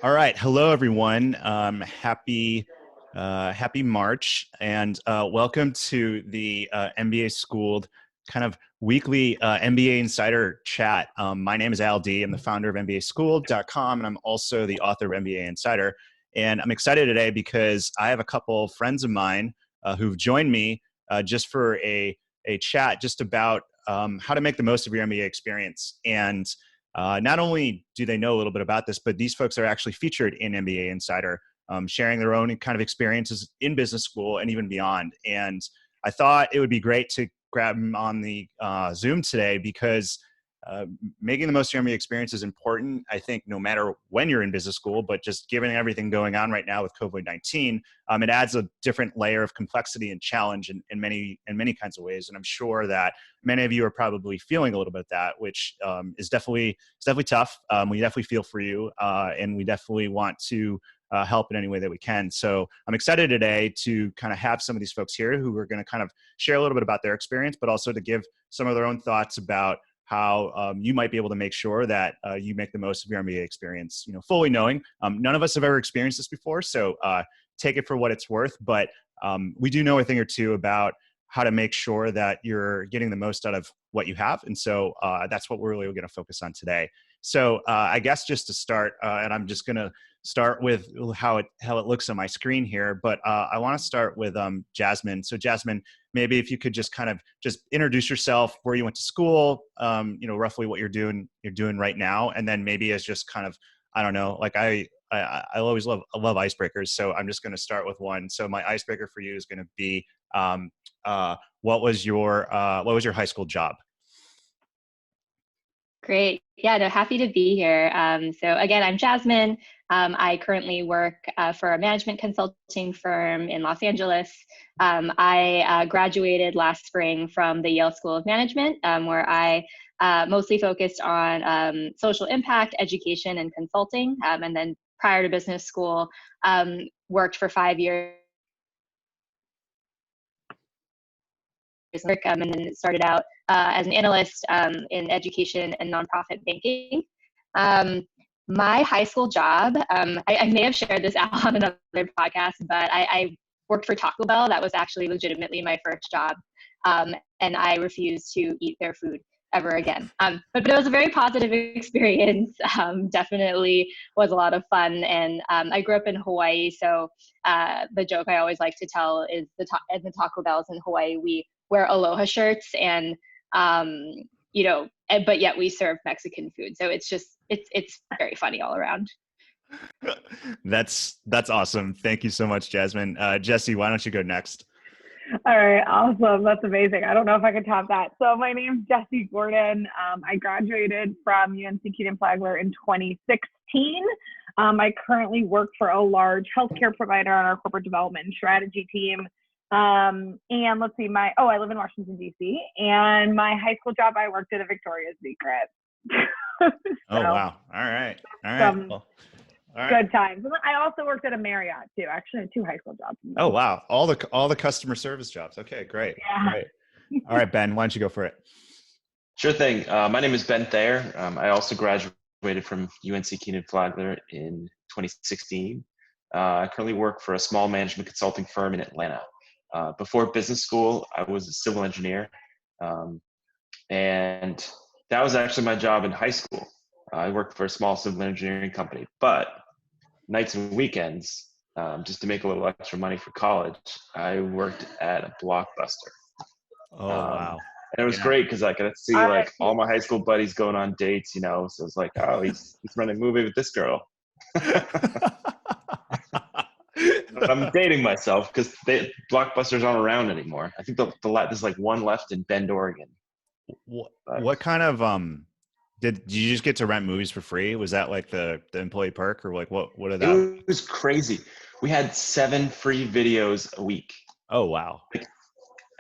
All right. Hello, everyone. Happy March, and welcome to the MBA Schooled kind of weekly MBA Insider Chat. My name is Al D. I'm the founder of MBASchooled.com, and I'm also the author of MBA Insider. And I'm excited today because I have a couple friends of mine who've joined me just for a chat just about how to make the most of your MBA experience. And not only do they know a little bit about this, but these folks are actually featured in MBA Insider, sharing their own kind of experiences in business school and even beyond. And I thought it would be great to grab them on the Zoom today because making the most of your MBA experience is important, I think, no matter when you're in business school, but just given everything going on right now with COVID-19, it adds a different layer of complexity and challenge in many kinds of ways. And I'm sure that many of you are probably feeling a little bit of that, which is definitely tough. We definitely feel for you, and we definitely want to help in any way that we can. So I'm excited today to kind of have some of these folks here who are going to kind of share a little bit about their experience, but also to give some of their own thoughts about how you might be able to make sure that you make the most of your MBA experience, fully knowing none of us have ever experienced this before. So take it for what it's worth, but we do know a thing or two about how to make sure that you're getting the most out of what you have. And so that's what we're really going to focus on today. So I guess just to start, and I'm just going to start with how it looks on my screen here, but I want to start with Jasmine. So Jasmine, maybe if you could just kind of just introduce yourself, where you went to school, roughly what you're doing right now, and then maybe as just kind of, I don't know, like I always love icebreakers, so I'm just going to start with one. So my icebreaker for you is going to be, what was your high school job? Great. Yeah, no, happy to be here. So again, I'm Jasmine. I currently work for a management consulting firm in Los Angeles. I graduated last spring from the Yale School of Management, where I mostly focused on social impact, education, and consulting. And then prior to business school, worked for 5 years. And then started out as an analyst in education and nonprofit banking. My high school job, I may have shared this out on another podcast, but I worked for Taco Bell. That was actually legitimately my first job. And I refused to eat their food ever again. But it was a very positive experience. Definitely was a lot of fun. And I grew up in Hawaii. So the joke I always like to tell is the Taco Bells in Hawaii, we wear aloha shirts and, but yet we serve Mexican food. So it's very funny all around. That's awesome. Thank you so much, Jasmine. Jesse, why don't you go next? All right, awesome. That's amazing. I don't know if I can top that. So my name's Jessie Gordon. I graduated from UNC Keaton-Flagler in 2016. I currently work for a large healthcare provider on our corporate development and strategy team. And let's see, I live in Washington, D.C. And my high school job, I worked at a Victoria's Secret. Oh, wow. All right. Well, good times. And I also worked at a Marriott too. Actually, I had 2 high school jobs. Oh, wow. All the customer service jobs. Okay, great. Yeah. Great. All right, Ben, why don't you go for it? Sure thing. My name is Ben Thayer. I also graduated from UNC Keaton-Flagler in 2016. I currently work for a small management consulting firm in Atlanta. Before business school, I was a civil engineer. And that was actually my job in high school. I worked for a small civil engineering company, but nights and weekends, just to make a little extra money for college, I worked at a Blockbuster. Oh, wow. And it was great because I could see like all my high school buddies going on dates, so it's like, oh, he's running a movie with this girl. I'm dating myself because Blockbusters aren't around anymore. I think there's like one left in Bend, Oregon. What kind of did you just get to rent movies for free? Was that like the employee perk, or like what are that? It was crazy. We had 7 free videos a week. Oh, wow. Like,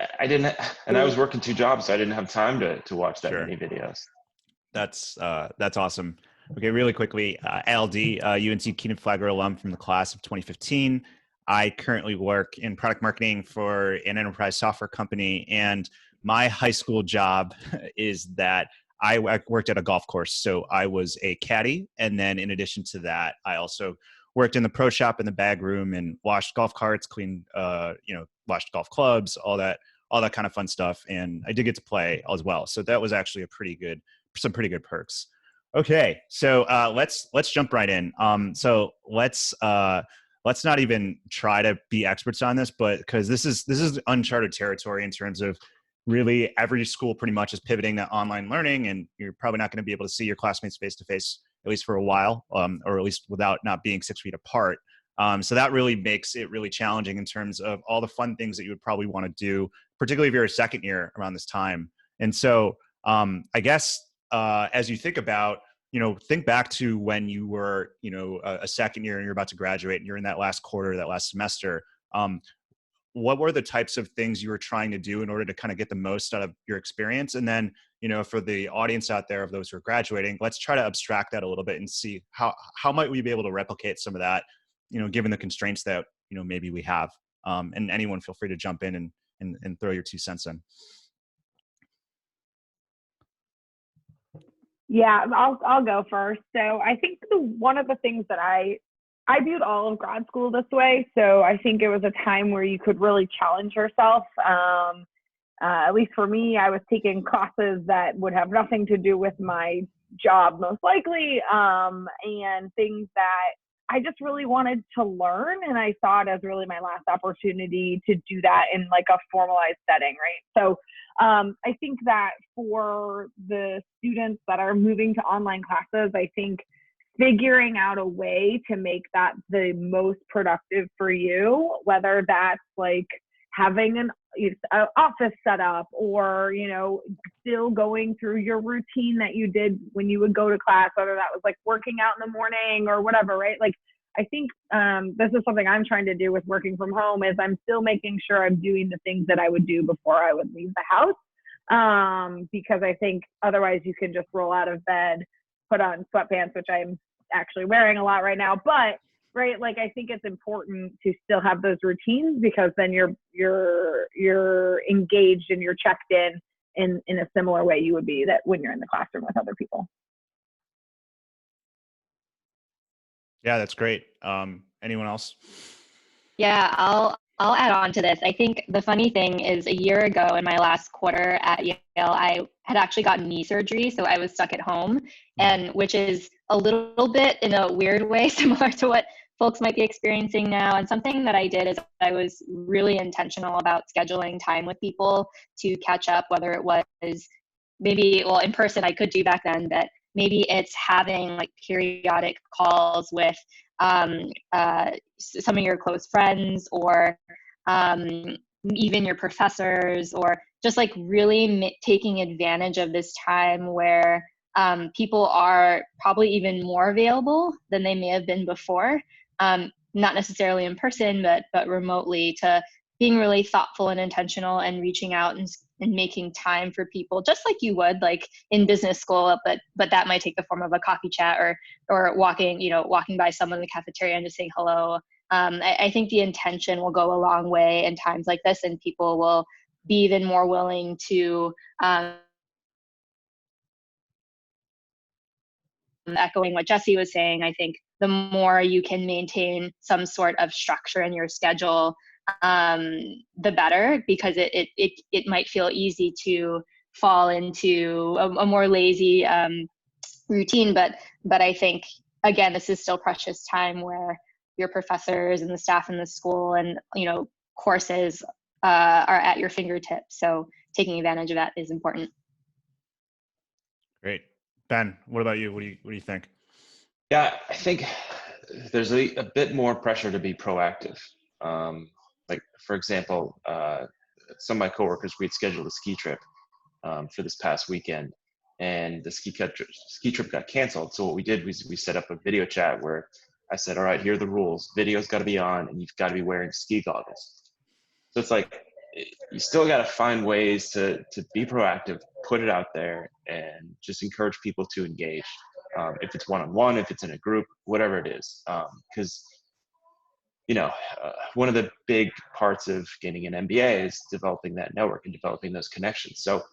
I was working 2 jobs, so I didn't have time to watch that Sure. many videos. That's awesome. Okay, really quickly, LD, UNC Keaton-Flagler alum from the class of 2015. I currently work in product marketing for an enterprise software company, and my high school job is that I worked at a golf course, so I was a caddy. And then in addition to that, I also worked in the pro shop in the bag room and washed golf carts, cleaned, washed golf clubs, all that kind of fun stuff. And I did get to play as well. So that was actually some pretty good perks. Okay. So let's jump right in. So let's not even try to be experts on this, but because this is uncharted territory in terms of really every school pretty much is pivoting to online learning, and you're probably not going to be able to see your classmates face to face, at least for a while, or at least without not being 6 feet apart. So that really makes it really challenging in terms of all the fun things that you would probably want to do, particularly if you're a second year around this time. And so I guess as you think about, think back to when you were, a second year and you're about to graduate and you're in that last quarter, that last semester. What were the types of things you were trying to do in order to kind of get the most out of your experience? And then, for the audience out there of those who are graduating, let's try to abstract that a little bit and see how might we be able to replicate some of that, given the constraints that, maybe we have. And anyone feel free to jump in and throw your 2 cents in. Yeah, I'll go first. So I think one of the things that I viewed all of grad school this way. So I think it was a time where you could really challenge yourself. At least for me, I was taking classes that would have nothing to do with my job, most likely, and things that I just really wanted to learn. And I saw it as really my last opportunity to do that in like a formalized setting, right? So I think that for the students that are moving to online classes, I think figuring out a way to make that the most productive for you, whether that's like having an office set up or, still going through your routine that you did when you would go to class, whether that was like working out in the morning or whatever, right? Like, I think this is something I'm trying to do with working from home is I'm still making sure I'm doing the things that I would do before I would leave the house. Because I think otherwise you can just roll out of bed, put on sweatpants, which I'm actually wearing a lot right now, but right, like I think it's important to still have those routines because then you're engaged and you're checked in a similar way you would be that when you're in the classroom with other people. Yeah, that's great. Anyone else? Yeah, I'll add on to this. I think the funny thing is a year ago in my last quarter at Yale, I had actually gotten knee surgery, so I was stuck at home, and which is a little bit in a weird way similar to what folks might be experiencing now. And something that I did is I was really intentional about scheduling time with people to catch up, whether it was maybe, well, in person I could do back then, but maybe it's having like periodic calls with some of your close friends or even your professors, or just like really taking advantage of this time where people are probably even more available than they may have been before, not necessarily in person, but remotely, to being really thoughtful and intentional and reaching out and making time for people just like you would like in business school, but that might take the form of a coffee chat or walking by someone in the cafeteria and just saying hello. I think the intention will go a long way in times like this, and people will be even more willing to echoing what Jesse was saying. I think the more you can maintain some sort of structure in your schedule, the better, because it might feel easy to fall into a more lazy routine. But I think, again, this is still precious time where your professors and the staff in the school and courses are at your fingertips. So taking advantage of that is important. Great. Ben, what about you? What do you think? Yeah, I think there's a bit more pressure to be proactive. Like, for example, some of my coworkers, we had scheduled a ski trip for this past weekend, and the ski trip got canceled. So what we did was we set up a video chat where I said, all right, here are the rules. Video's got to be on, and you've got to be wearing ski goggles. So it's like, you still got to find ways to be proactive, put it out there, and just encourage people to engage. If it's one-on-one, if it's in a group, whatever it is. Because, one of the big parts of getting an MBA is developing that network and developing those connections. So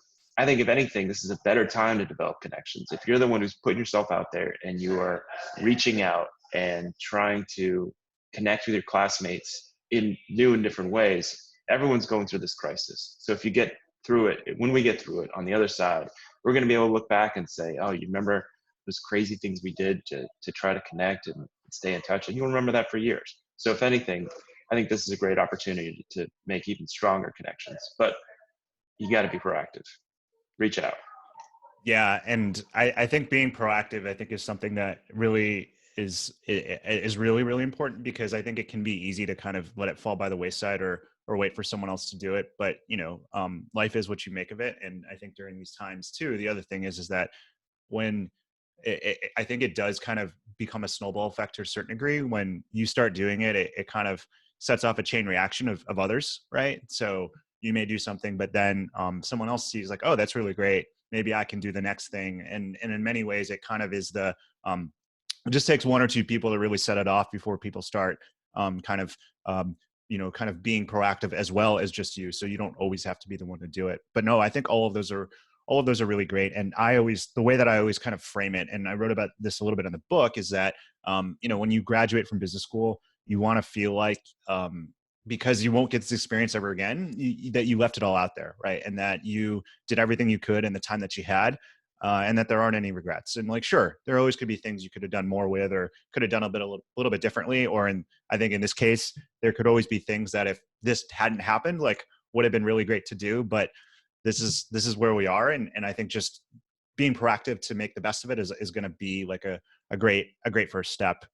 I think if anything, this is a better time to develop connections. If you're the one who's putting yourself out there and you are reaching out and trying to connect with your classmates in new and different ways, everyone's going through this crisis. So if you get through it, when we get through it on the other side, we're going to be able to look back and say, oh, you remember those crazy things we did to try to connect and stay in touch, and you'll remember that for years. So if anything, I think this is a great opportunity to make even stronger connections, but you got to be proactive. Reach out. Yeah, and I think being proactive, I think, is something that really is really, really important, because I think it can be easy to kind of let it fall by the wayside, or wait for someone else to do it. But life is what you make of it. And I think during these times too, the other thing is that when I think it does kind of become a snowball effect to a certain degree. When you start doing it, it kind of sets off a chain reaction of others, right? So you may do something, but then someone else sees like, oh, that's really great. Maybe I can do the next thing. And in many ways, it kind of is it just takes one or two people to really set it off before people start kind of being proactive as well as just you. So you don't always have to be the one to do it. But no, I think all of those are really great. And the way that I always kind of frame it, and I wrote about this a little bit in the book, is that, when you graduate from business school, you want to feel like, because you won't get this experience ever again, that you left it all out there, right? And that you did everything you could in the time that you had, and that there aren't any regrets. And like, sure, there always could be things you could have done more with, or could have done a little bit differently. Or I think in this case, there could always be things that if this hadn't happened, like, would have been really great to do. But this is where we are. And I think just being proactive to make the best of it is going to be like a great first step.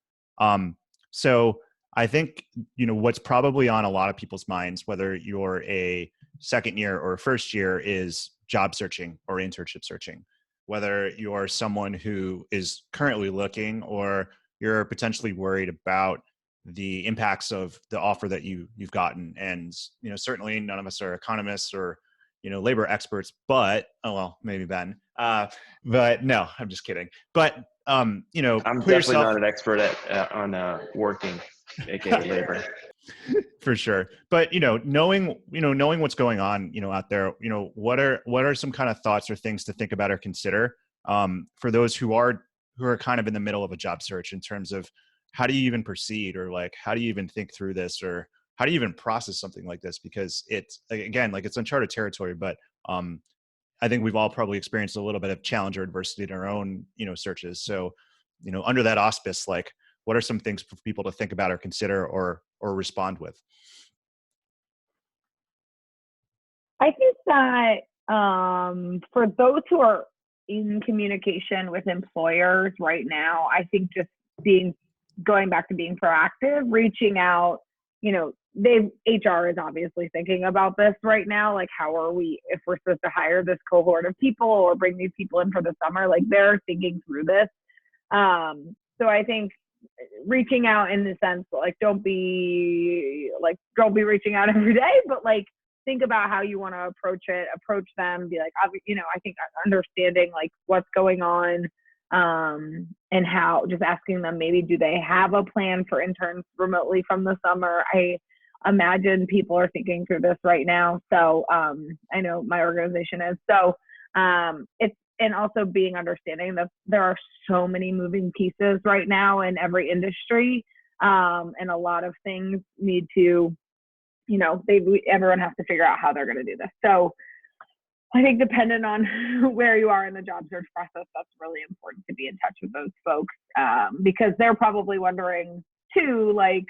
So I think, what's probably on a lot of people's minds, whether you're a second year or a first year, is job searching or internship searching. Whether you're someone who is currently looking, or you're potentially worried about the impacts of the offer that you've gotten. And, certainly none of us are economists or, labor experts, but, oh, well, maybe Ben, but no, I'm just kidding. But, I'm definitely not an expert on working, aka labor. For sure. But, knowing what's going on, out there, what are some kind of thoughts or things to think about or consider, for those who are kind of in the middle of a job search, in terms of how do you even proceed, or like, how do you even think through this, or how do you even process something like this? Because it's, again, like, it's uncharted territory, but I think we've all probably experienced a little bit of challenge or adversity in our own, searches. So, under that auspice, like, what are some things for people to think about or consider, or respond with? I think that for those who are in communication with employers right now, I think just going back to being proactive, reaching out, HR is obviously thinking about this right now. Like, if we're supposed to hire this cohort of people or bring these people in for the summer, like, they're thinking through this. So I think reaching out in the sense, like, don't be reaching out every day, but like, think about how you want to approach them, be like, I think understanding like what's going on, and how, just asking them, maybe, do they have a plan for interns remotely from the summer? I imagine people are thinking through this right now. So, I know my organization is. So, and also being understanding that there are so many moving pieces right now in every industry, and a lot of things need to, everyone has to figure out how they're going to do this. So I think, dependent on where you are in the job search process, that's really important to be in touch with those folks, because they're probably wondering too, like,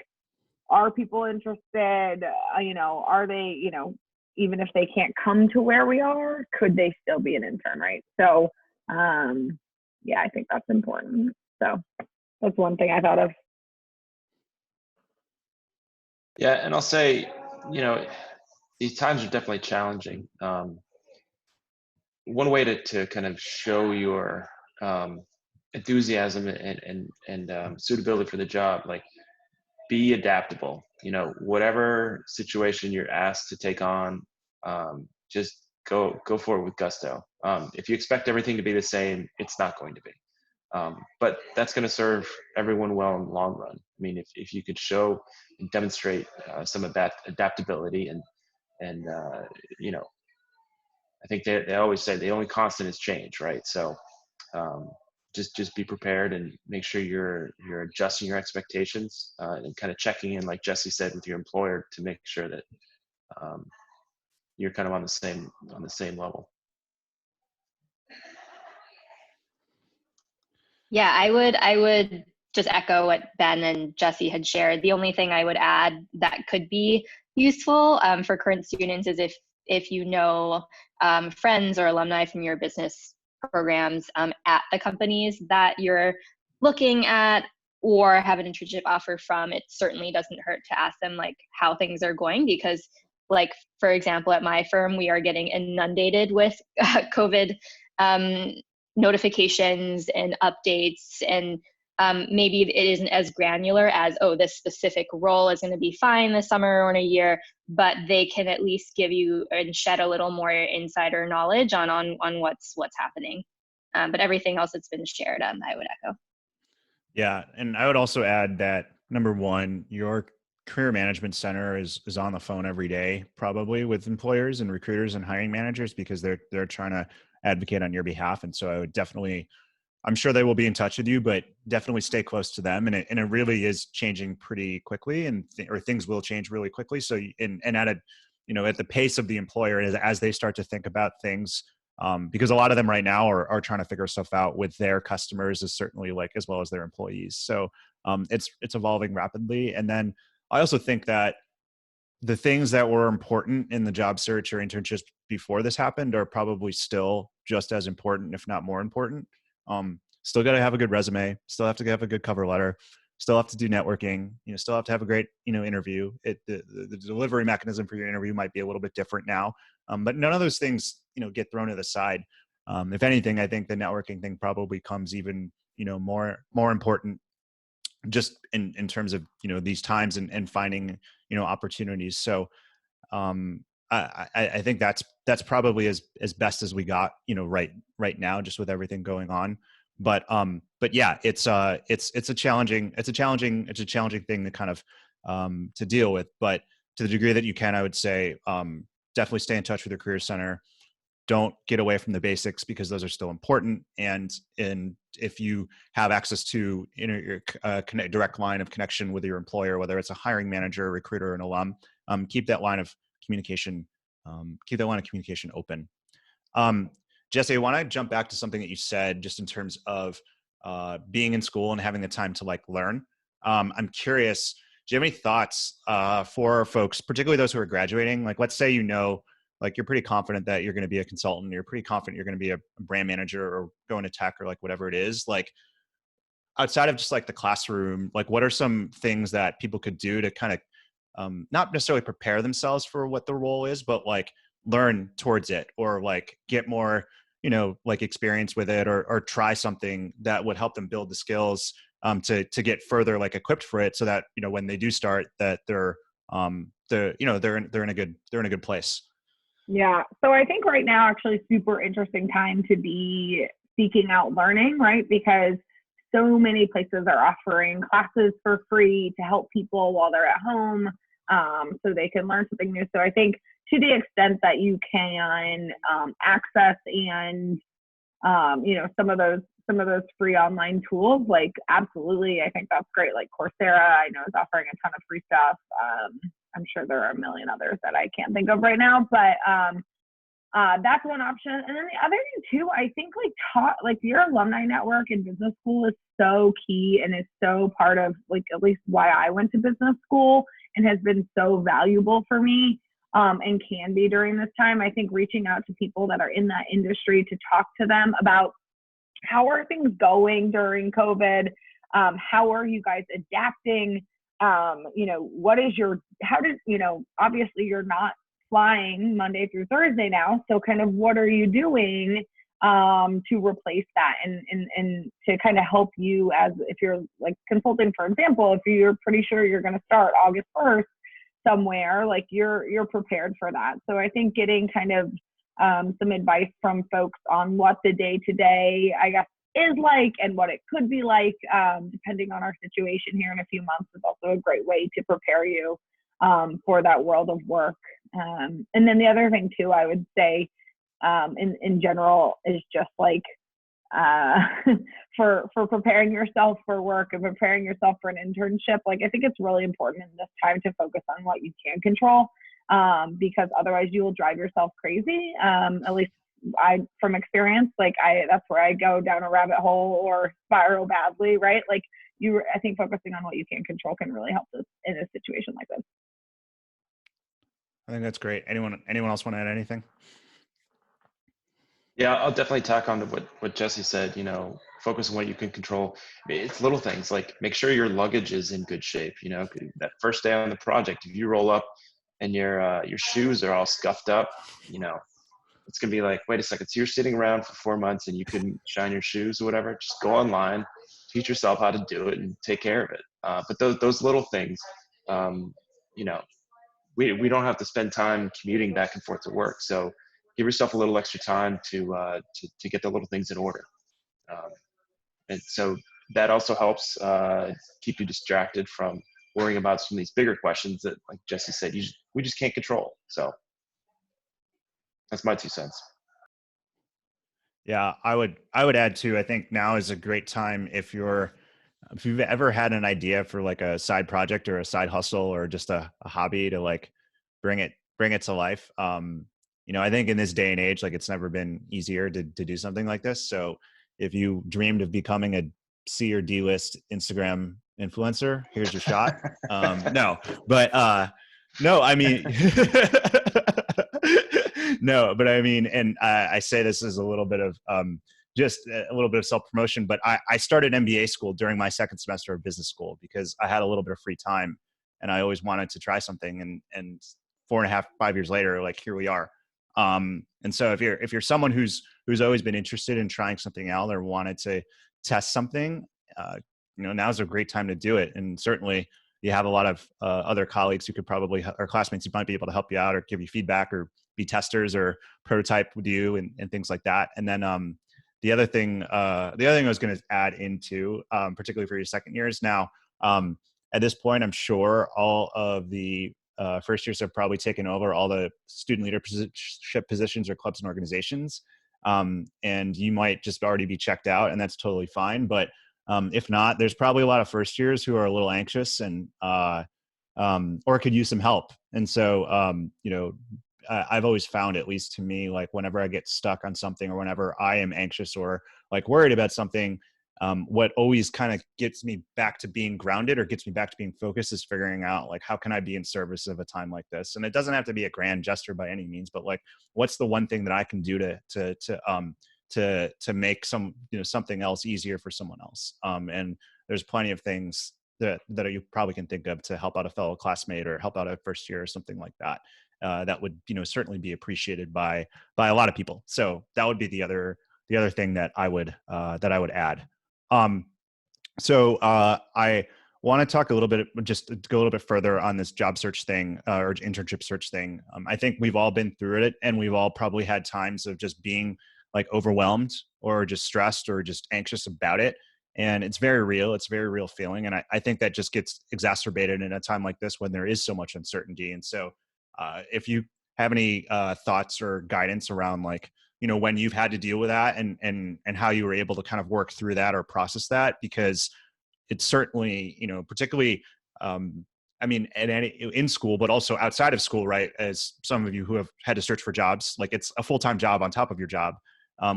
are people interested? Are they, even if they can't come to where we are, could they still be an intern, right? So, yeah, I think that's important. So that's one thing I thought of. Yeah, and I'll say, these times are definitely challenging. One way to kind of show your enthusiasm and suitability for the job, like, be adaptable. Whatever situation you're asked to take on, just go for it with gusto. If you expect everything to be the same, it's not going to be. But that's going to serve everyone well in the long run. I mean, if you could show and demonstrate some of that adaptability and I think they always say the only constant is change, right? So just be prepared and make sure you're adjusting your expectations and kind of checking in, like Jesse said, with your employer to make sure that you're kind of on the same level. Yeah, I would just echo what Ben and Jesse had shared. The only thing I would add that could be useful for current students is if you know friends or alumni from your business programs at the companies that you're looking at or have an internship offer from, it certainly doesn't hurt to ask them like how things are going, because like, for example, at my firm, we are getting inundated with COVID notifications and updates, and maybe it isn't as granular as, oh, this specific role is going to be fine this summer or in a year, but they can at least give you and shed a little more insider knowledge on what's happening. But everything else that's been shared, I would echo. Yeah, and I would also add that number one, your career management center is on the phone every day, probably with employers and recruiters and hiring managers, because they're trying to advocate on your behalf. And so I would definitely, I'm sure they will be in touch with you, but definitely stay close to them. And it really is changing pretty quickly, and or things will change really quickly. So and at a, at the pace of the employer as they start to think about things. Because a lot of them right now are trying to figure stuff out with their customers, is certainly like, as well as their employees. So it's evolving rapidly. And then I also think that the things that were important in the job search or internships before this happened are probably still just as important, if not more important. Still got to have a good resume, still have to have a good cover letter, still have to do networking, still have to have a great, interview. The delivery mechanism for your interview might be a little bit different now. But none of those things, get thrown to the side. If anything, I think the networking thing probably comes even, more important, just in terms of, these times and finding, opportunities. So I think that's probably as best as we got, right now, just with everything going on. But yeah, it's a challenging thing to kind of to deal with. But to the degree that you can, I would say definitely stay in touch with your career center. Don't get away from the basics, because those are still important. And if you have access to your direct line of connection with your employer, whether it's a hiring manager, a recruiter, or an alum, keep that line of communication open. Jesse, I want to jump back to something that you said, just in terms of being in school and having the time to like learn. I'm curious, do you have any thoughts for folks, particularly those who are graduating? Like, let's say, like you're pretty confident that you're going to be a consultant, you're pretty confident you're going to be a brand manager or go into tech or like whatever it is. Like, outside of just like the classroom, like what are some things that people could do to kind of not necessarily prepare themselves for what the role is, but like learn towards it, or like get more, like experience with it, or try something that would help them build the skills to get further like equipped for it, so that, when they do start, that they're in a good place. Yeah. So I think right now, actually super interesting time to be seeking out learning, right? Because so many places are offering classes for free to help people while they're at home, so they can learn something new. So I think to the extent that you can access and, some of those free online tools, like absolutely, I think that's great. Like Coursera, I know, is offering a ton of free stuff. I'm sure there are a million others that I can't think of right now, but that's one option. And then the other thing too, I think like your alumni network in business school is so key, and is so part of like at least why I went to business school, and has been so valuable for me, and can be during this time. I think reaching out to people that are in that industry to talk to them about how are things going during COVID, how are you guys adapting? Obviously you're not flying Monday through Thursday now. So kind of what are you doing to replace that, and to kind of help you, as if you're like consulting, for example, if you're pretty sure you're going to start August 1st somewhere, like you're prepared for that. So I think getting kind of some advice from folks on what the day-to-day, I guess, is like, and what it could be like, depending on our situation here in a few months, is also a great way to prepare you for that world of work. And then the other thing too, I would say, in general is just like for preparing yourself for work and preparing yourself for an internship. Like, I think it's really important in this time to focus on what you can control, because otherwise you will drive yourself crazy. At least from experience, like that's where I go down a rabbit hole or spiral badly, right? Like I think focusing on what you can control can really help us in a situation like this. I think that's great. Anyone else want to add anything? Yeah, I'll definitely tack on to what Jesse said, focus on what you can control. It's little things like make sure your luggage is in good shape. That first day on the project, if you roll up and your shoes are all scuffed up, it's going to be like, wait a second. So you're sitting around for 4 months and you couldn't shine your shoes or whatever. Just go online, teach yourself how to do it and take care of it. But those little things, we don't have to spend time commuting back and forth to work. So give yourself a little extra time to get the little things in order. And so that also helps keep you distracted from worrying about some of these bigger questions that, like Jesse said, we just can't control. So that's my 2 cents. Yeah, I would add too. I think now is a great time if you've ever had an idea for like a side project or a side hustle or just a hobby to like bring it to life. I think in this day and age, like it's never been easier to do something like this. So if you dreamed of becoming a C or D list Instagram influencer, here's your shot. No, I mean, no, but I mean, and I say this as a little bit of just a little bit of self-promotion, but I started MBA school during my second semester of business school because I had a little bit of free time and I always wanted to try something. And 4.5, 5 years later, like here we are. And so if you're someone who's always been interested in trying something out or wanted to test something, now's a great time to do it. And certainly you have a lot of other colleagues who could probably, or classmates who might be able to help you out or give you feedback or be testers or prototype with you and things like that. And then the other thing I was going to add into, particularly for your second years now, at this point, I'm sure all of the first years have probably taken over all the student leadership positions or clubs and organizations. And you might just already be checked out, and that's totally fine. But if not, there's probably a lot of first years who are a little anxious and or could use some help. And so, I've always found, at least to me, like whenever I get stuck on something or whenever I am anxious or like worried about something, what always kind of gets me back to being grounded or gets me back to being focused is figuring out like, how can I be in service of a time like this? And it doesn't have to be a grand gesture by any means, but like, what's the one thing that I can do to make something else easier for someone else? And there's plenty of things that you probably can think of to help out a fellow classmate or help out a first year or something like that. That would, certainly be appreciated by a lot of people. So that would be the other thing that I would add. So I want to talk a little bit, just to go a little bit further on this job search thing or internship search thing. I think we've all been through it, and we've all probably had times of just being like overwhelmed or just stressed or just anxious about it. And it's very real. It's a very real feeling. And I think that just gets exacerbated in a time like this when there is so much uncertainty. And so if you have any thoughts or guidance around like, when you've had to deal with that and how you were able to kind of work through that or process that, because it's certainly, particularly, in school, but also outside of school, right? As some of you who have had to search for jobs, like it's a full-time job on top of your job,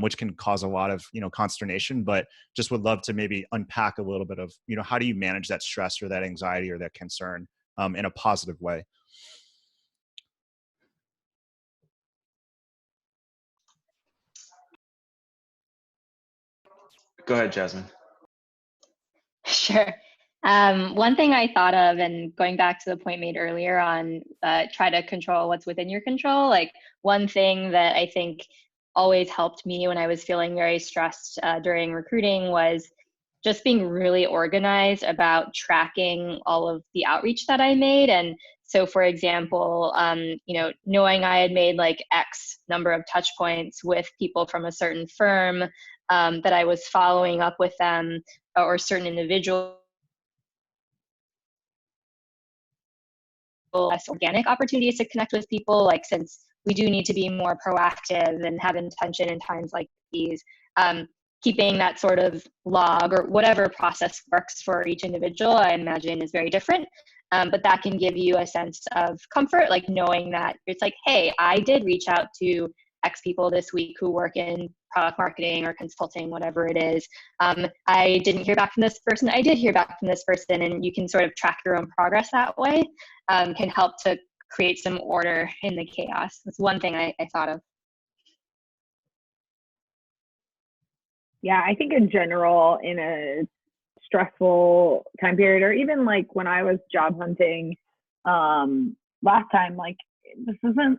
which can cause a lot of, consternation, but just would love to maybe unpack a little bit of, how do you manage that stress or that anxiety or that concern in a positive way? Go ahead, Jasmine. Sure. One thing I thought of, and going back to the point made earlier on try to control what's within your control, like one thing that I think always helped me when I was feeling very stressed during recruiting was just being really organized about tracking all of the outreach that I made. And so, for example, knowing I had made like X number of touch points with people from a certain firm, that I was following up with them or certain individuals, less organic opportunities to connect with people. Like, since we do need to be more proactive and have intention in times like these. Keeping that sort of log or whatever process works for each individual, I imagine, is very different. But that can give you a sense of comfort, like knowing that it's like, hey, I did reach out to X people this week who work in product marketing or consulting, whatever it is. I didn't hear back from this person. I did hear back from this person, and you can sort of track your own progress that way. Can help to create some order in the chaos. That's one thing I thought of. Yeah, I think in general, in a stressful time period, or even like when I was job hunting last time, like this isn't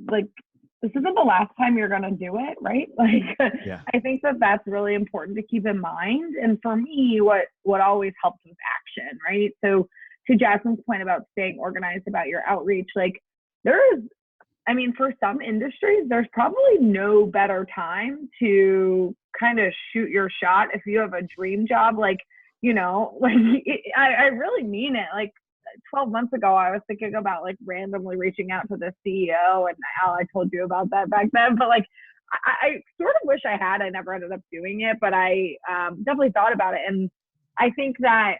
the last time you're gonna do it, right? Like, yeah. I think that that's really important to keep in mind. And for me, what always helps is action, right? So to Jasmine's point about staying organized about your outreach, like for some industries, there's probably no better time to kind of shoot your shot if you have a dream job. Like, I really mean it. Like 12 months ago, I was thinking about like randomly reaching out to the CEO, and Al, I told you about that back then, but like, I sort of wish I had. I never ended up doing it, but I definitely thought about it. And I think that,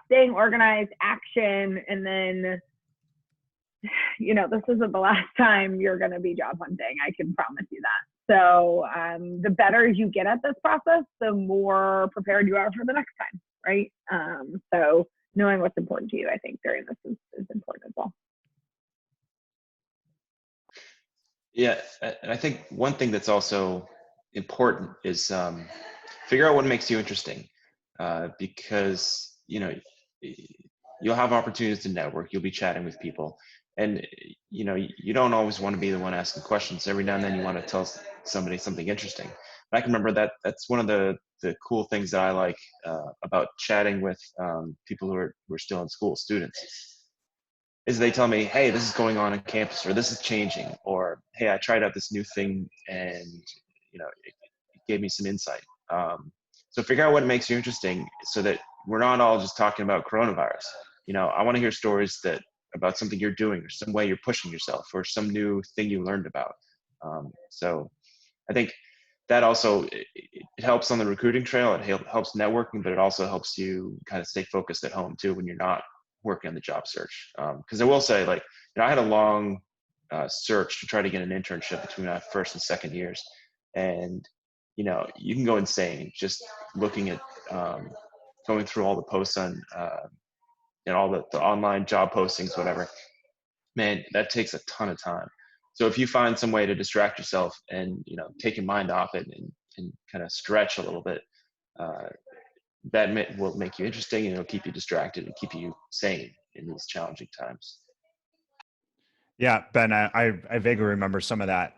staying organized, action, and then, this isn't the last time you're going to be job hunting. I can promise you that. So the better you get at this process, the more prepared you are for the next time, right? So knowing what's important to you, I think, during this is important as well. Yeah, and I think one thing that's also important is figure out what makes you interesting, because you'll have opportunities to network. You'll be chatting with people, and you don't always want to be the one asking questions. Every now and then you want to tell somebody something interesting. And I can remember that's one of the cool things that I like about chatting with people who are still in school, students, is they tell me, hey, this is going on campus, or this is changing, or hey, I tried out this new thing and it gave me some insight. So figure out what makes you interesting, so that we're not all just talking about coronavirus. I want to hear stories about something you're doing, or some way you're pushing yourself, or some new thing you learned about. So I think that also it helps on the recruiting trail. It helps networking, but it also helps you kind of stay focused at home too when you're not working on the job search. Because I will say, like, I had a long search to try to get an internship between my first and second years, and you can go insane just looking at going through all the posts on all the online job postings, whatever. Man, that takes a ton of time. So if you find some way to distract yourself and take your mind off it and kind of stretch a little bit, that will make you interesting, and it'll keep you distracted and keep you sane in these challenging times. Yeah, Ben, I vaguely remember some of that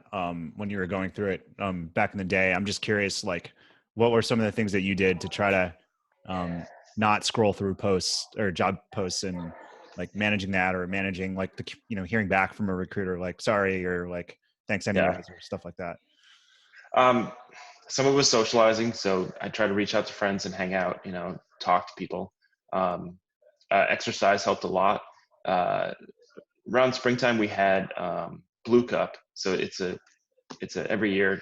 when you were going through it back in the day. I'm just curious, like, what were some of the things that you did to try to not scroll through posts or job posts, and like managing that, or managing like the hearing back from a recruiter, like sorry, or like thanks anyways, or stuff like that? Some of it was socializing, so I try to reach out to friends and hang out, talk to people. Exercise helped a lot. Around springtime, we had Blue Cup, so it's a every year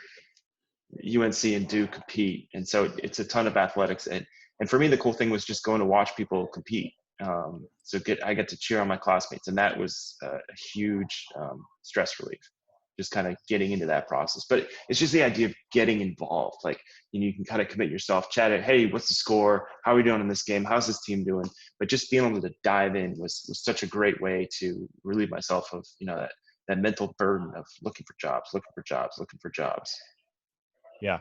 UNC and Duke compete, and so it's a ton of athletics. And for me, the cool thing was just going to watch people compete. I get to cheer on my classmates, and that was a huge stress relief. Just kind of getting into that process. But it's just the idea of getting involved. Like, you can kind of commit yourself, chat it, hey, what's the score? How are we doing in this game? How's this team doing? But just being able to dive in was such a great way to relieve myself of, that mental burden of looking for jobs. Yeah.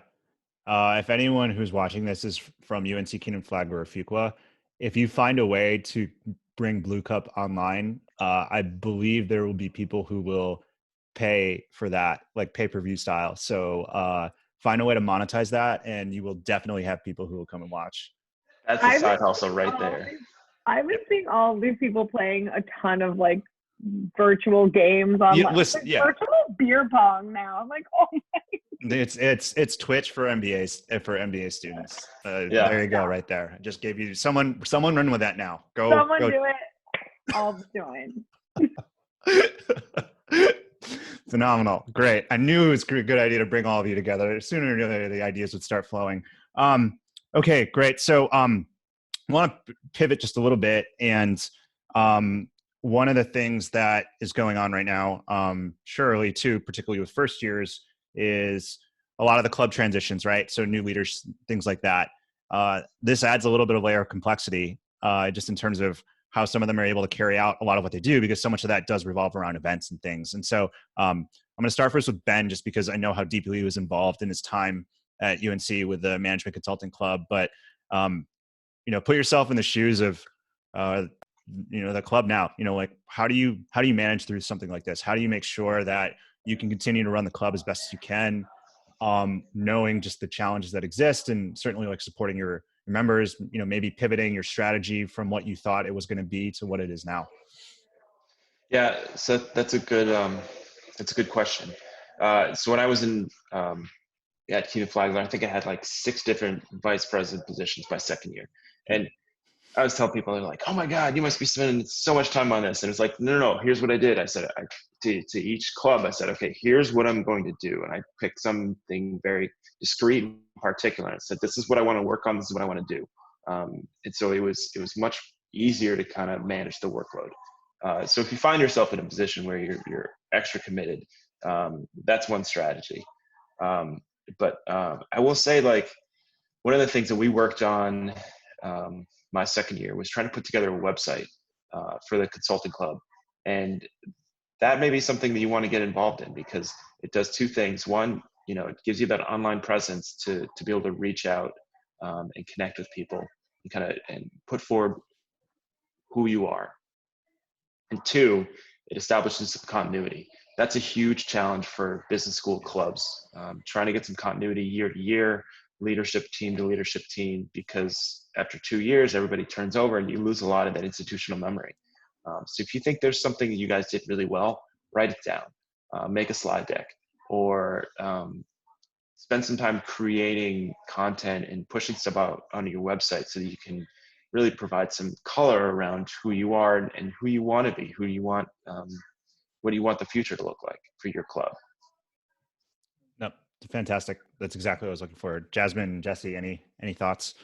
If anyone who's watching this is from UNC Kenan Flagler or Fuqua, if you find a way to bring Blue Cup online, I believe there will be people who will pay for that, like pay-per-view style. So find a way to monetize that, and you will definitely have people who will come and watch. That's a side hustle right there. I've been seeing all these people playing a ton of like virtual games online. Virtual beer pong now. I'm like, oh my. It's Twitch for MBA students. There you go, right there. I just gave you someone run with that now. Go. Do it. I'll join. Phenomenal. Great. I knew it was a good idea to bring all of you together. Sooner or later, the ideas would start flowing. Okay, great. So I want to pivot just a little bit. And one of the things that is going on right now, surely too, particularly with first years, is a lot of the club transitions, right? So new leaders, things like that. This adds a little bit of layer of complexity just in terms of how some of them are able to carry out a lot of what they do, because so much of that does revolve around events and things. And so I'm going to start first with Ben, just because I know how deeply he was involved in his time at UNC with the Management Consulting Club. But, put yourself in the shoes of, the club now. Like how do you manage through something like this? How do you make sure that you can continue to run the club as best as you can, knowing just the challenges that exist, and certainly like supporting your members, maybe pivoting your strategy from what you thought it was going to be to what it is now? Yeah, so that's a good question. So when I was at Keenan Flagler, I think I had like 6 different vice president positions my second year. And I was telling people, they're like, "Oh my God, you must be spending so much time on this." And it's like, no. Here's what I did. I said, to each club, I said, "Okay, here's what I'm going to do." And I picked something very discrete and particular. I said, "This is what I want to work on. This is what I want to do." And so it was much easier to kind of manage the workload. So if you find yourself in a position where you're extra committed, that's one strategy. But I will say, like, one of the things that we worked on my second year was trying to put together a website for the consulting club. And that may be something that you want to get involved in, because it does 2 things. One, it gives you that online presence to be able to reach out and connect with people and put forward who you are. And 2, it establishes some continuity. That's a huge challenge for business school clubs, trying to get some continuity year to year, leadership team to leadership team, because after 2 years, everybody turns over and you lose a lot of that institutional memory. So if you think there's something that you guys did really well, write it down, make a slide deck, or spend some time creating content and pushing stuff out onto your website so that you can really provide some color around who you are and who you want to be, who you want, what do you want the future to look like for your club. No, fantastic. That's exactly what I was looking for. Jasmine, Jesse, any thoughts?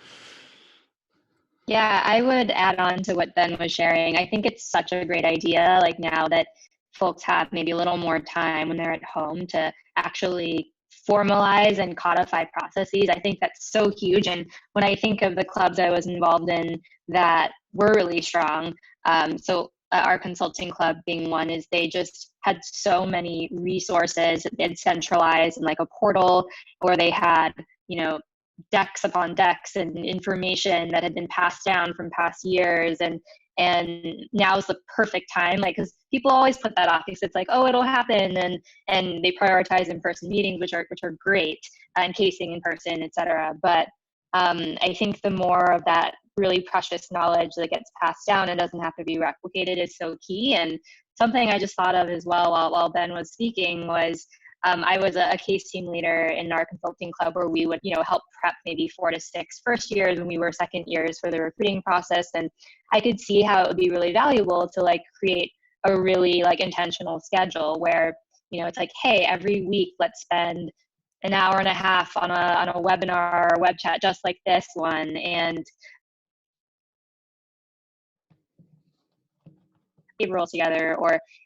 Yeah, I would add on to what Ben was sharing. I think it's such a great idea, like now that folks have maybe a little more time when they're at home to actually formalize and codify processes. I think that's so huge. And when I think of the clubs I was involved in that were really strong, so our consulting club being one, is they just had so many resources. They'd centralized in like a portal where they had, decks upon decks and information that had been passed down from past years. And now is the perfect time, like, because people always put that off because it's like, oh, it'll happen, and they prioritize in-person meetings, which are great, encasing in person, etc. But I think the more of that really precious knowledge that gets passed down and doesn't have to be replicated is so key. And something I just thought of as well while Ben was speaking was, I was a case team leader in our consulting club where we would, help prep maybe 4 to 6 first years when we were second years for the recruiting process. And I could see how it would be really valuable to like create a really like intentional schedule where, it's like, hey, every week let's spend an hour and a half on a webinar or web chat just like this one, and behavioral together,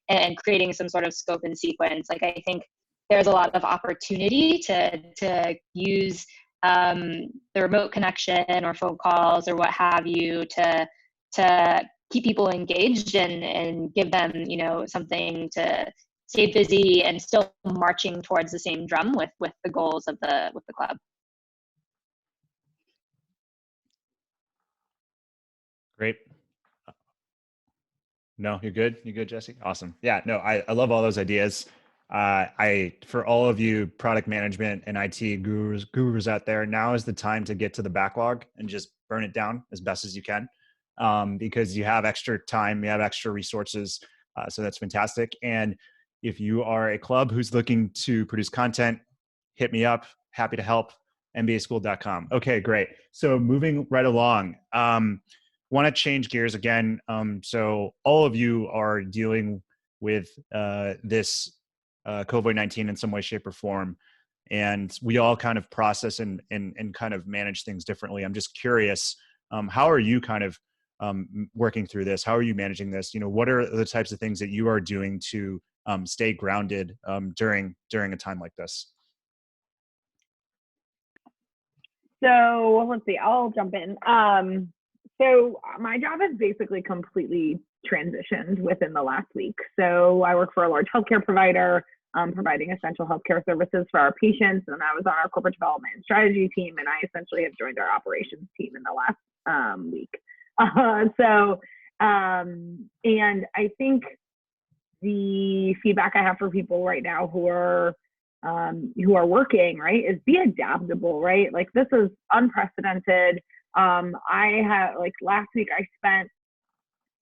and creating some sort of scope and sequence. Like, I think there's a lot of opportunity to use the remote connection or phone calls or what have you to keep people engaged and give them, something to stay busy and still marching towards the same drum with the goals of the club. Great. No, you're good. You're good, Jesse. Awesome. Yeah, no, I love all those ideas. For all of you product management and IT gurus out there, now is the time to get to the backlog and just burn it down as best as you can, because you have extra time, you have extra resources. So that's fantastic. And if you are a club who's looking to produce content, hit me up. Happy to help. mbaschool.com. Okay, great. So moving right along, want to change gears again. So all of you are dealing with this COVID-19 in some way, shape, or form. And we all kind of process and kind of manage things differently. I'm just curious, how are you kind of working through this? How are you managing this? What are the types of things that you are doing to stay grounded during a time like this? So let's see, I'll jump in. So my job has basically completely transitioned within the last week. So I work for a large healthcare provider, providing essential healthcare services for our patients. And I was on our corporate development and strategy team, and I essentially have joined our operations team in the last week. And I think the feedback I have for people right now who are working, right, is be adaptable, right? Like, this is unprecedented. I had, like, last week I spent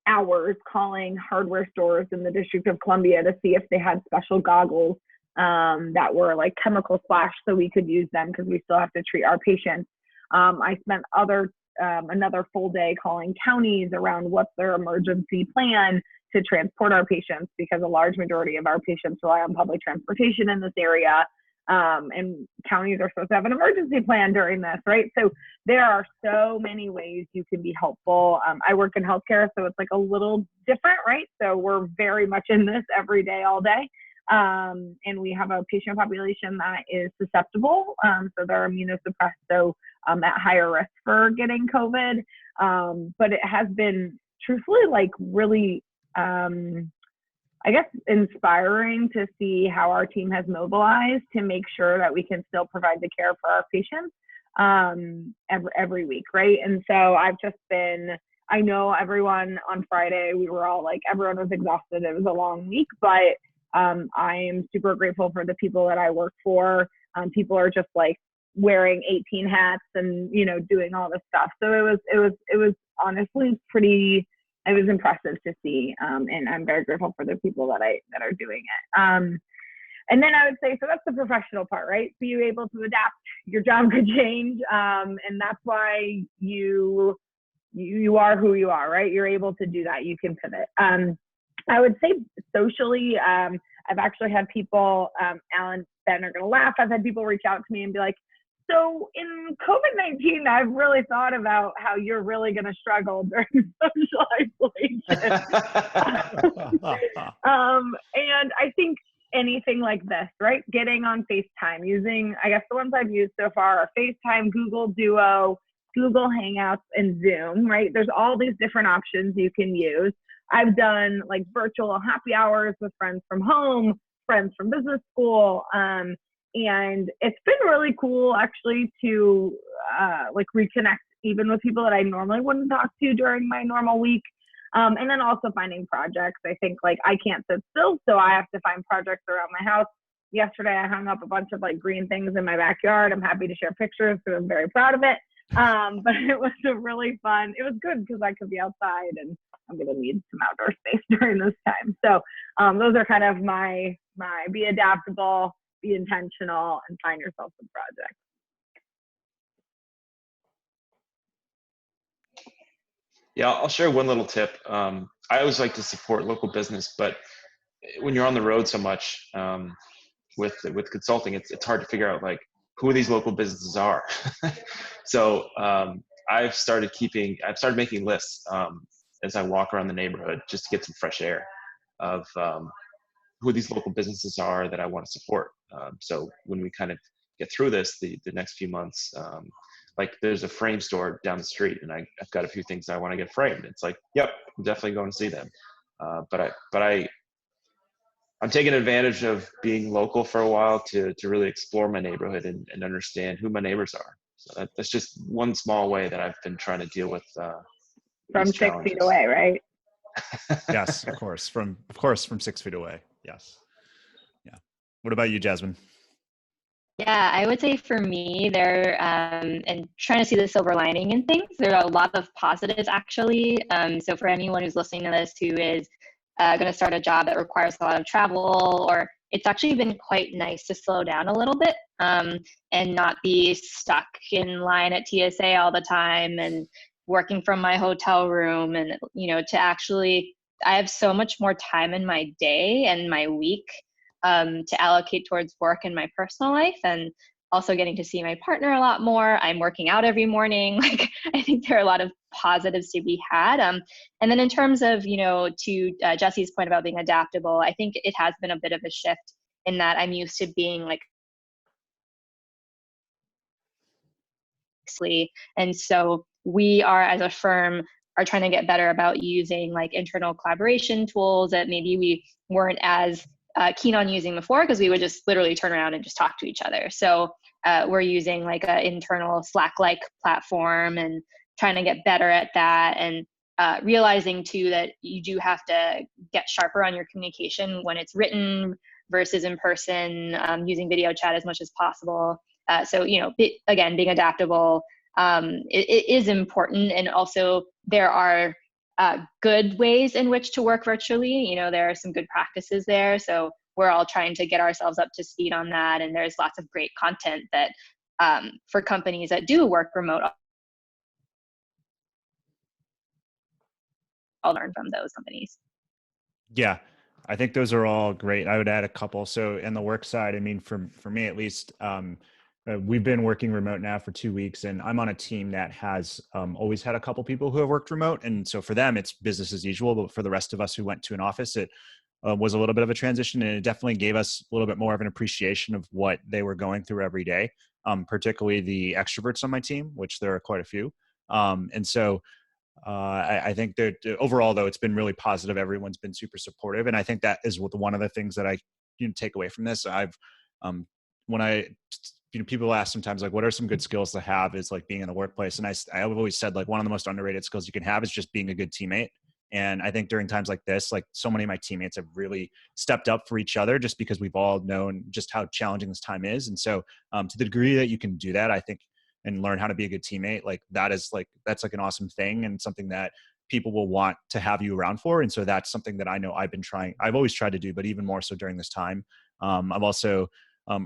hours calling hardware stores in the District of Columbia to see if they had special goggles that were like chemical splash so we could use them because we still have to treat our patients. I spent another full day calling counties around what's their emergency plan to transport our patients, because a large majority of our patients rely on public transportation in this area. And counties are supposed to have an emergency plan during this, right? So there are so many ways you can be helpful. I work in healthcare, so it's like a little different, right? So we're very much in this every day, all day. And we have a patient population that is susceptible. So they're immunosuppressed, so at higher risk for getting COVID. But it has been truthfully like really, I guess, inspiring to see how our team has mobilized to make sure that we can still provide the care for our patients every week, right? And so I've just been, I know everyone on Friday, we were all like, everyone was exhausted. It was a long week, but I am super grateful for the people that I work for. People are just like wearing 18 hats and, doing all this stuff. So it was honestly pretty, it was impressive to see, and I'm very grateful for the people that are doing it. And then I would say, so that's the professional part, right? So you're able to adapt. Your job could change, and that's why you are who you are, right? You're able to do that. You can pivot. I would say socially, I've actually had people, Alan, Ben are going to laugh. I've had people reach out to me and be like, so in COVID-19, I've really thought about how you're really going to struggle during social isolation. And I think anything like this, right? Getting on FaceTime, using, I guess the ones I've used so far are FaceTime, Google Duo, Google Hangouts, and Zoom, right? There's all these different options you can use. I've done like virtual happy hours with friends from home, friends from business school, and it's been really cool actually to like reconnect even with people that I normally wouldn't talk to during my normal week. And then also finding projects. I think like I can't sit still, so I have to find projects around my house. Yesterday I hung up a bunch of like green things in my backyard. I'm happy to share pictures because I'm very proud of it. But it was a really fun, it was good because I could be outside, and I'm going to need some outdoor space during this time. So those are kind of my be adaptable, be intentional, and find yourself some projects. Yeah, I'll share one little tip. I always like to support local business, but when you're on the road so much with consulting, it's hard to figure out like who these local businesses are. So I've started making lists as I walk around the neighborhood just to get some fresh air of who these local businesses are that I want to support. So when we kind of get through this, the next few months, like there's a frame store down the street, and I've got a few things I want to get framed. It's like, yep, I'm definitely going to see them. But I'm taking advantage of being local for a while to really explore my neighborhood and understand who my neighbors are. So that's just one small way that I've been trying to deal with from 6 feet away, right? Yes, of course, from 6 feet away. Yes. Yeah. What about you, Jasmine? Yeah, I would say for me, and trying to see the silver lining in things, there are a lot of positives actually. So for anyone who's listening to this who is going to start a job that requires a lot of travel, or it's actually been quite nice to slow down a little bit and not be stuck in line at TSA all the time and working from my hotel room, and to actually I have so much more time in my day and my week to allocate towards work and my personal life, and also getting to see my partner a lot more. I'm working out every morning. Like, I think there are a lot of positives to be had. And then in terms of, to Jesse's point about being adaptable, I think it has been a bit of a shift in that I'm used to being like, and so we are, as a firm, are trying to get better about using like internal collaboration tools that maybe we weren't as keen on using before, because we would just literally turn around and just talk to each other. So we're using like an internal Slack-like platform and trying to get better at that, and realizing too that you do have to get sharper on your communication when it's written versus in person, using video chat as much as possible. So, again, being adaptable it is important. And also there are good ways in which to work virtually. There are some good practices there. So we're all trying to get ourselves up to speed on that. And there's lots of great content that for companies that do work remote, I'll learn from those companies. Yeah, I think those are all great. I would add a couple. So in the work side, I mean, for me at least, we've been working remote now for 2 weeks, and I'm on a team that has always had a couple people who have worked remote. And so for them, it's business as usual. But for the rest of us who went to an office, it was a little bit of a transition, and it definitely gave us a little bit more of an appreciation of what they were going through every day, particularly the extroverts on my team, which there are quite a few. And so I think that overall, though, it's been really positive. Everyone's been super supportive. And I think that is one of the things that I take away from this. When people ask sometimes, like, what are some good skills to have, is like being in the workplace. And I've always said, like, one of the most underrated skills you can have is just being a good teammate. And I think during times like this, like, so many of my teammates have really stepped up for each other, just because we've all known just how challenging this time is. And so to the degree that you can do that, I think, and learn how to be a good teammate, like that's like an awesome thing, and something that people will want to have you around for. And so that's something that I know I've always tried to do, but even more so during this time. I've also,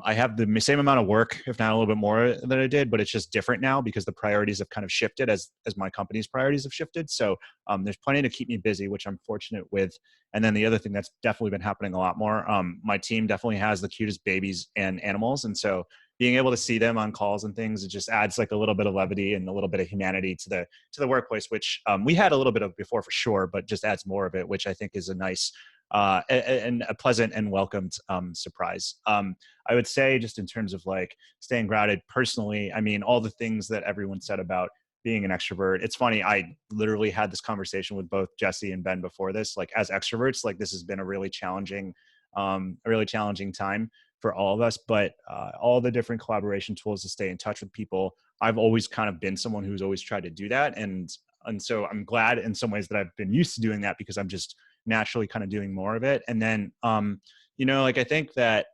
I have the same amount of work, if not a little bit more than I did, but it's just different now because the priorities have kind of shifted as my company's priorities have shifted. So there's plenty to keep me busy, which I'm fortunate with. And then the other thing that's definitely been happening a lot more, my team definitely has the cutest babies and animals. And so being able to see them on calls and things, it just adds like a little bit of levity and a little bit of humanity to the workplace, which we had a little bit of before for sure, but just adds more of it, which I think is a nice and a pleasant and welcomed surprise. I would say, just in terms of like staying grounded personally, I mean, all the things that everyone said about being an extrovert. It's funny, I literally had this conversation with both Jesse and Ben before this. Like, as extroverts, like, this has been a really challenging time for all of us, but all the different collaboration tools to stay in touch with people. I've always kind of been someone who's always tried to do that. And so I'm glad in some ways that I've been used to doing that, because I'm just naturally kind of doing more of it. And then, like, I think that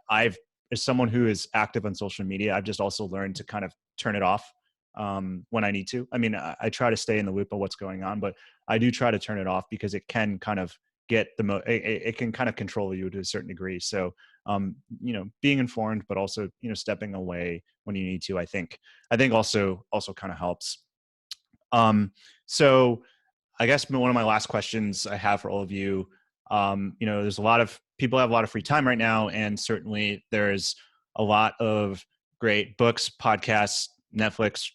as someone who is active on social media, I've just also learned to kind of turn it off when I need to. I mean, I try to stay in the loop of what's going on, but I do try to turn it off, because it can kind of it can kind of control you to a certain degree. So, being informed, but also, stepping away when you need to, I think also kind of helps. So I guess one of my last questions I have for all of you, there's a lot of people have a lot of free time right now, and certainly there's a lot of great books, podcasts, Netflix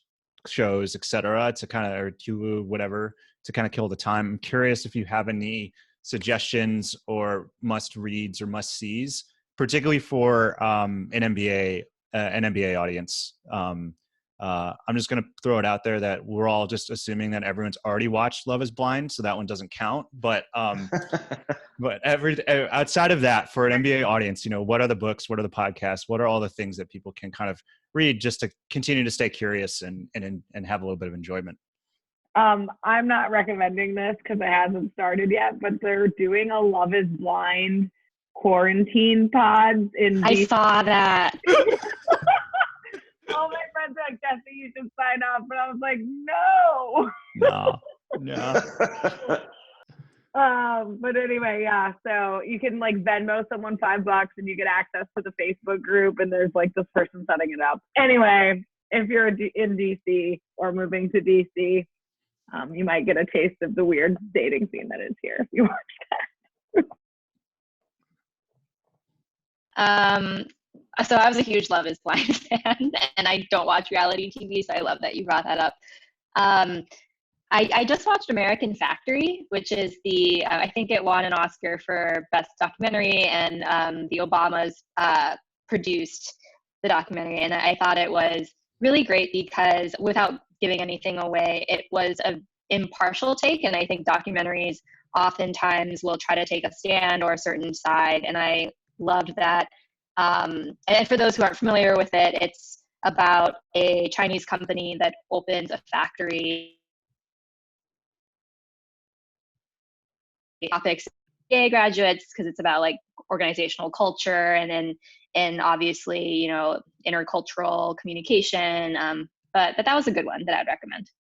shows, etc., to kind of, or Hulu, whatever, to kind of kill the time. I'm curious if you have any suggestions or must reads or must sees, particularly for an MBA audience. I'm just going to throw it out there that we're all just assuming that everyone's already watched Love is Blind, so that one doesn't count. But outside of that, for an MBA audience, what are the books? What are the podcasts? What are all the things that people can kind of read just to continue to stay curious and have a little bit of enjoyment? I'm not recommending this because it hasn't started yet, but they're doing a Love is Blind quarantine pod in I saw that. All my friends are like, Jesse, you should sign up. But I was like, no. But anyway, yeah. So you can like Venmo someone $5 and you get access to the Facebook group, and there's like this person setting it up. Anyway, if you're in DC or moving to DC, You might get a taste of the weird dating scene that is here if you watch that. So I was a huge Love is Blind fan, and I don't watch reality TV, so I love that you brought that up. I just watched American Factory, which is I think it won an Oscar for Best Documentary, and the Obamas produced the documentary. And I thought it was really great because, without giving anything away, it was an impartial take. And I think documentaries oftentimes will try to take a stand or a certain side. And I loved that. And for those who aren't familiar with it, it's about a Chinese company that opens a factory. Topics MBA graduates, because it's about like organizational culture and obviously, you know, intercultural communication. But that was a good one that I'd recommend.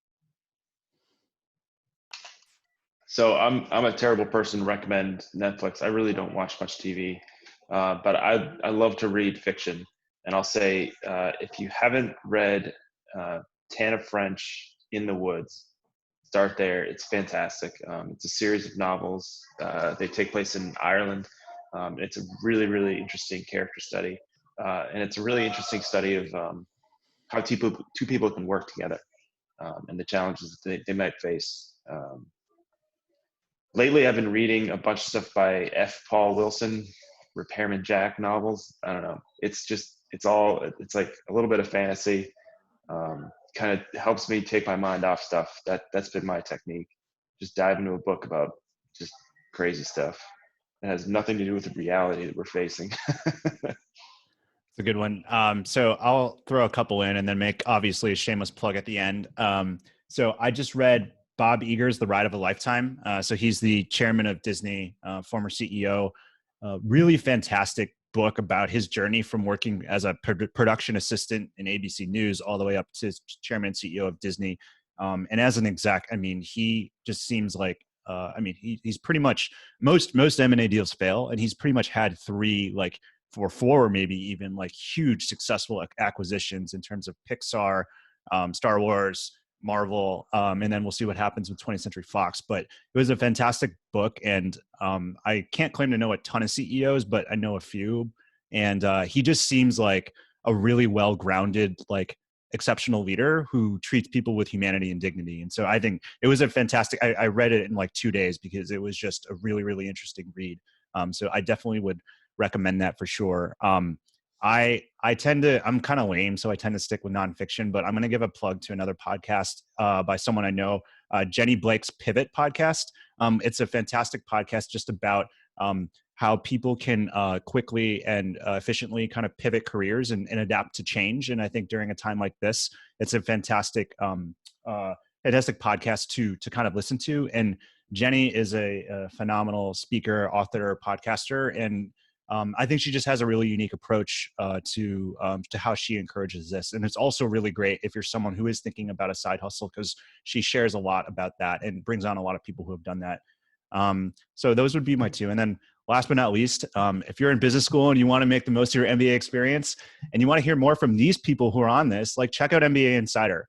So I'm a terrible person to recommend Netflix. I really don't watch much TV, but I love to read fiction. And I'll say, if you haven't read Tana French, In the Woods, start there. It's fantastic. It's a series of novels. They take place in Ireland. It's a really, really interesting character study. And it's a really interesting study of how two people can work together and the challenges that they might face. Lately, I've been reading a bunch of stuff by F. Paul Wilson, Repairman Jack novels. I don't know. It's like a little bit of fantasy. Kind of helps me take my mind off stuff. That's been my technique. Just dive into a book about just crazy stuff. It has nothing to do with the reality that we're facing. It's a good one. So I'll throw a couple in and then make obviously a shameless plug at the end. So I just read Bob Iger's The Ride of a Lifetime. So he's the chairman of Disney, former CEO. Really fantastic book about his journey from working as a production assistant in ABC News all the way up to chairman and CEO of Disney. And as an exec, I mean, he just seems like, he's pretty much, most M&A deals fail. And he's pretty much had four, maybe even like huge successful acquisitions in terms of Pixar, Star Wars, Marvel, and then we'll see what happens with 20th Century Fox. But it was a fantastic book, and I can't claim to know a ton of CEOs, but I know a few. And he just seems like a really well-grounded, like exceptional leader who treats people with humanity and dignity. And so I think it was a fantastic. I read it in like 2 days because it was just a really, really interesting read. So I definitely would recommend that for sure. I'm kind of lame, so I tend to stick with nonfiction, but I'm going to give a plug to another podcast by someone I know, Jenny Blake's Pivot podcast. It's a fantastic podcast just about how people can quickly and efficiently kind of pivot careers and adapt to change. And I think during a time like this, it's a fantastic podcast to kind of listen to. And Jenny is a phenomenal speaker, author, podcaster, and I think she just has a really unique approach to how she encourages this. And it's also really great if you're someone who is thinking about a side hustle, because she shares a lot about that and brings on a lot of people who have done that. So those would be my two. And then last but not least, if you're in business school and you want to make the most of your MBA experience and you want to hear more from these people who are on this, like check out MBA Insider.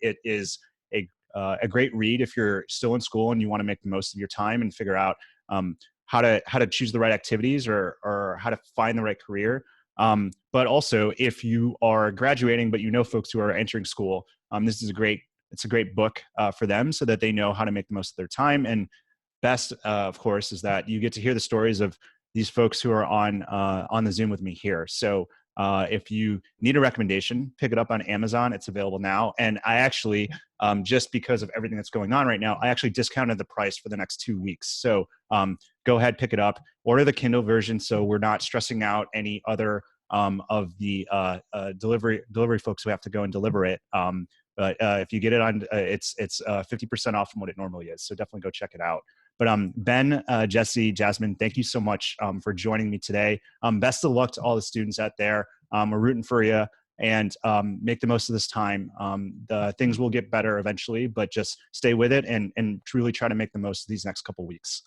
It is a great read if you're still in school and you want to make the most of your time and figure out how to choose the right activities or how to find the right career. But also if you are graduating, but you know folks who are entering school, this is it's a great book for them so that they know how to make the most of their time. And best, of course, is that you get to hear the stories of these folks who are on the Zoom with me here. So if you need a recommendation, pick it up on Amazon. It's available now. And I actually, just because of everything that's going on right now, I actually discounted the price for the next 2 weeks. So go ahead, pick it up, order the Kindle version so we're not stressing out any other of the delivery folks who have to go and deliver it. But if you get it on, it's 50% off from what it normally is. So definitely go check it out. But Ben, Jesse, Jasmine, thank you so much for joining me today. Best of luck to all the students out there. We're rooting for you, and make the most of this time. The things will get better eventually, but just stay with it and truly try to make the most of these next couple weeks.